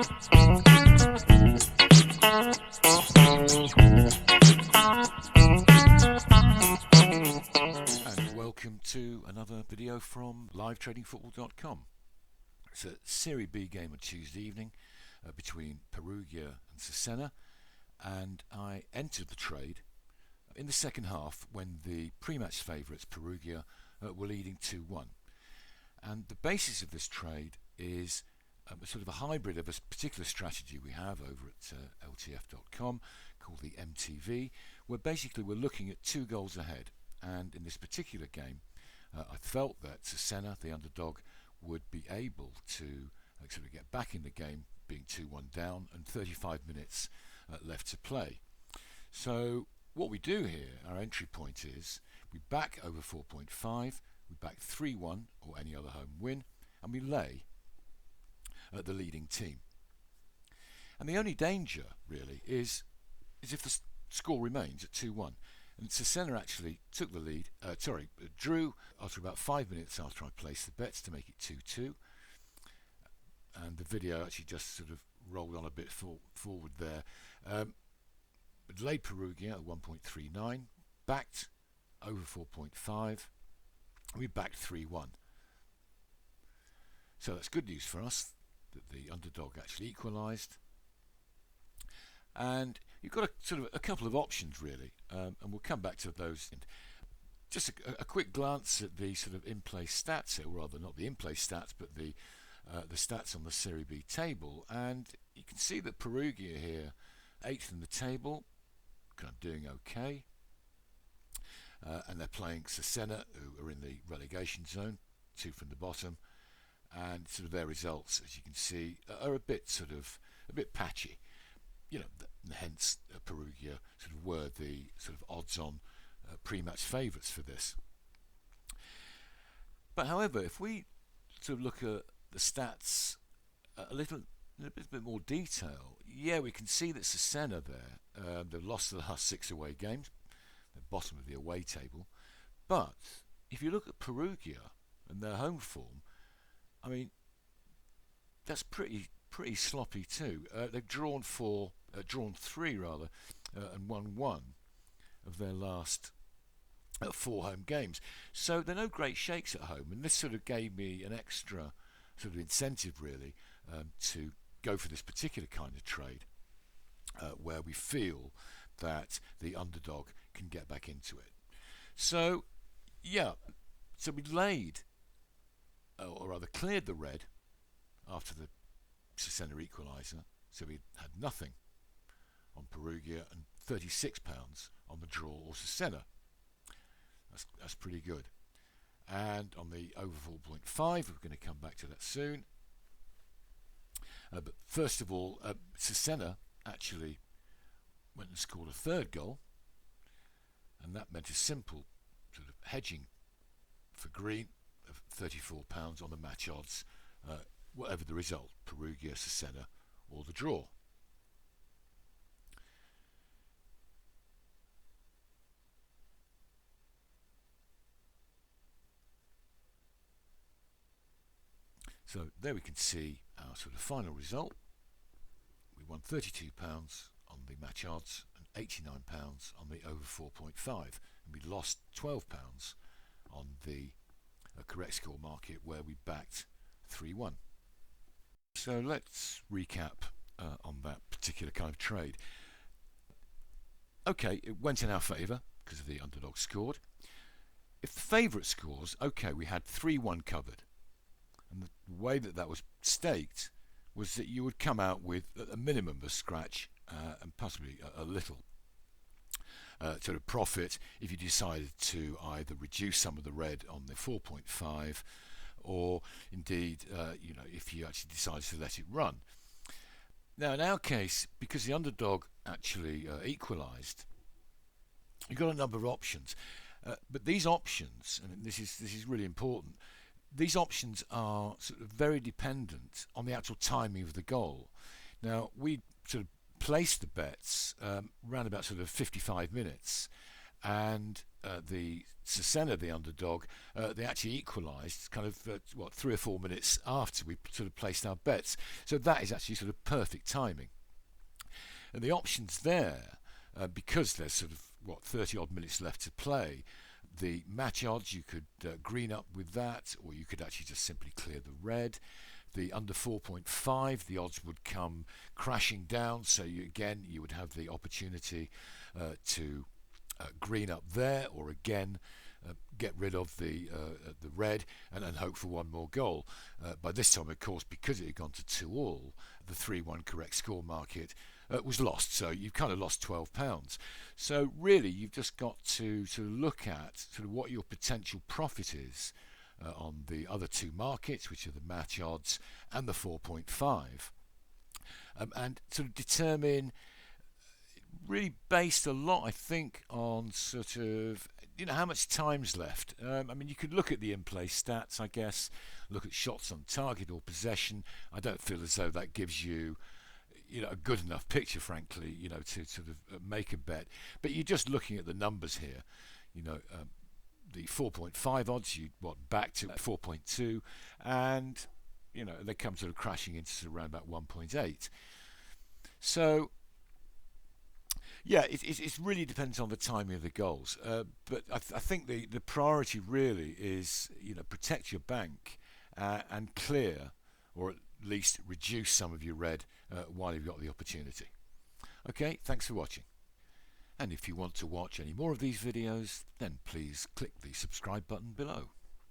And welcome to another video from livetradingfootball.com. It's a Serie B game on Tuesday evening between Perugia and Cesena, and I entered the trade in the second half when the pre-match favourites Perugia were leading 2-1. And the basis of this trade is sort of a hybrid of a particular strategy we have over at LTF.com called the MTV, where basically we're looking at 2 goals ahead. And in this particular game, I felt that Cesena, the underdog, would be able to sort of get back in the game, being 2-1 down and 35 minutes left to play. So what we do here, our entry point is we back over 4.5, we back 3-1 or any other home win, and we lay at the leading team. And the only danger really is if the score remains at 2-1. And Cesena actually took the lead, drew after about 5 minutes after I placed the bets to make it 2-2. And the video actually just sort of rolled on a bit forward there. But laid Perugia at 1.39, backed over 4.5, and we backed 3-1. So that's good news for us that the underdog actually equalised. And you've got a couple of options really, and we'll come back to those. Just a quick glance at the sort of in-play stats here, or rather not the in-play stats, but the stats on the Serie B table, and you can see that Perugia here, 8th in the table, kind of doing okay, and they're playing Cesena, who are in the relegation zone, 2 from the bottom, and sort of their results, as you can see, are a bit patchy. You know, hence Perugia sort of were the sort of odds-on pre-match favourites for this. But however, if we sort of look at the stats in a bit more detail, yeah, we can see that Cesena there, they've lost the last 6 away games, the bottom of the away table. But if you look at Perugia and their home form, I mean, that's pretty sloppy too. They've drawn 3 rather, and won 1 of their last 4 home games. So they're no great shakes at home, and this sort of gave me an extra sort of incentive really to go for this particular kind of trade, where we feel that the underdog can get back into it. So yeah, so we laid, or rather cleared the red after the Cesena equaliser, so we had nothing on Perugia and £36 on the draw or Cesena. That's pretty good. And on the over 4.5, we're going to come back to that soon. But first of all, Cesena actually went and scored a 3rd goal, and that meant a simple sort of hedging for green of £34 on the match odds, whatever the result, Perugia, Cesena or the draw. So there we can see our sort of final result. We won £32 on the match odds and £89 on the over 4.5, and we lost £12 on the correct score market, where we backed 3-1. So let's recap on that particular kind of trade. Okay, it went in our favour because the underdog scored. If the favourite scores, okay, we had 3-1 covered. And the way that was staked was that you would come out with a minimum of scratch and possibly a little sort of profit if you decided to either reduce some of the red on the 4.5, or indeed if you actually decided to let it run. Now in our case, because the underdog actually equalised, you've got a number of options, but these options, and this is really important, these options are sort of very dependent on the actual timing of the goal. Now we sort of placed the bets around about sort of 55 minutes, and the Cesena, the underdog, they actually equalised kind of 3 or 4 minutes after we sort of placed our bets. So that is actually sort of perfect timing. And the options there, because there's sort of 30 odd minutes left to play, the match odds, you could green up with that, or you could actually just simply clear the red. The under 4.5, the odds would come crashing down, so you would have the opportunity to green up there, or again get rid of the red and hope for one more goal. By this time, of course, because it had gone to 2-all, the 3-1 correct score market was lost, so you've kind of lost £12. So really, you've just got to sort of look at sort of what your potential profit is on the other two markets, which are the match odds and the 4.5, and sort of determine, really based a lot, I think, on sort of how much time's left. I mean, you could look at the in-play stats, I guess, look at shots on target or possession. I don't feel as though that gives you a good enough picture, frankly, to sort of make a bet. But you're just looking at the numbers here. The 4.5 odds, you back to 4.2, and they come sort of crashing into around about 1.8. So yeah, it really depends on the timing of the goals. But I think the priority really is protect your bank and clear, or at least reduce some of your red while you've got the opportunity. Okay, thanks for watching. And if you want to watch any more of these videos, then please click the subscribe button below.